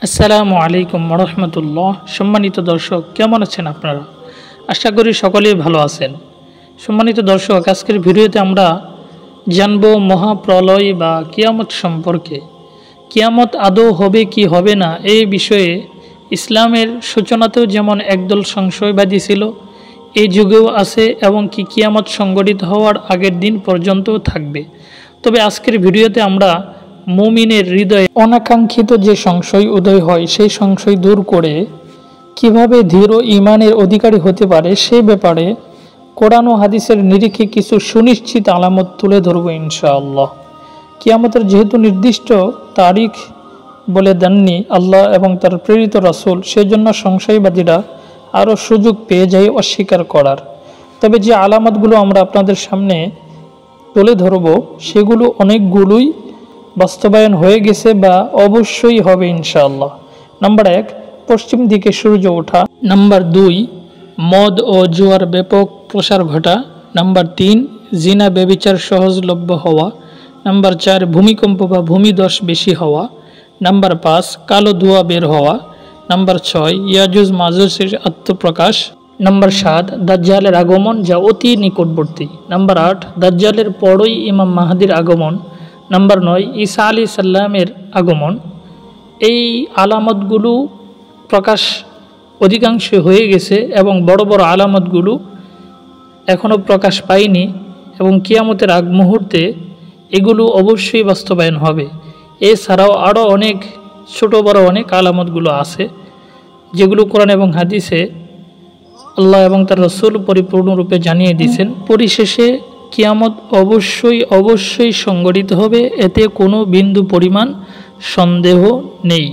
আসসালামু আলাইকুম রহমতুল্লাহ। সম্মানিত দর্শক, কেমন আছেন আপনারা? আশা করি সকলেই ভালো আছেন। সম্মানিত দর্শক, আজকের ভিডিওতে আমরা জানব মহাপ্রলয় বা কিয়ামত সম্পর্কে। কিয়ামত আদৌ হবে কি হবে না এই বিষয়ে ইসলামের সূচনাতেও যেমন একদল সংশয়বাদী ছিল, এই যুগেও আছে এবং কি কিয়ামত সংঘটিত হওয়ার আগের দিন পর্যন্তও থাকবে। তবে আজকের ভিডিওতে আমরা মুমিনের হৃদয়ে অনাকাঙ্ক্ষিত যে সংশয় উদয় হয় সেই সংশয় দূর করে কিভাবে ধীর ঈমানের অধিকারী হতে পারে সে ব্যাপারে কোরআন ও হাদিসের নিরিখে কিছু সুনিশ্চিত আলামত তুলে ধরব ইনশাআল্লাহ। কিয়ামতের যেহেতু নির্দিষ্ট তারিখ বলে দেননি আল্লাহ এবং তার প্রেরিত রাসূল, সেজন্য সংশয়বাদীরা আরও সুযোগ পেয়ে যায় অস্বীকার করার। তবে যে আলামতগুলো আমরা আপনাদের সামনে তুলে ধরব সেগুলো অনেকগুলোই বাস্তবায়ন হয়ে গেছে বা অবশ্যই হবে ইনশাআল্লাহ। নাম্বার 1, পশ্চিম দিকে সূর্য ওঠা। নাম্বার 2, মদ ও জুয়ার ব্যাপক প্রসার ঘটা। নাম্বার 3, জিনা ব্যভিচার সহজলভ্য হওয়া। নাম্বার 4, ভূমিকম্প বা ভূমিধস বেশি হওয়া। নাম্বার 5, কালো ধোঁয়া বের হওয়া। নাম্বার 6, ইয়াজুজ মাজুজের আত্মপ্রকাশ। নাম্বার 7, দাজ্জালের আগমন যা অতি নিকটবর্তী। নাম্বার 8, দাজ্জালের পরই ইমাম মাহদির আগমন। নাম্বার 9, ঈসা আলাইহিস সালামের আগমন। এই আলামতগুলো প্রকাশ অধিকাংশ হয়ে গেছে এবং বড় বড় আলামতগুলো এখনও প্রকাশ পায়নি এবং কিয়ামতের আগ মুহূর্তে এগুলো অবশ্যই বাস্তবায়ন হবে। এছাড়াও আরও অনেক ছোট বড় অনেক আলামতগুলো আছে যেগুলো কোরআন এবং হাদিসে আল্লাহ এবং তার রাসূল পরিপূর্ণরূপে জানিয়ে দিয়েছেন। পরিশেষে কিয়ামত অবশ্যই সংঘটিত হবে, এতে কোনো বিন্দু পরিমাণ সন্দেহ নেই।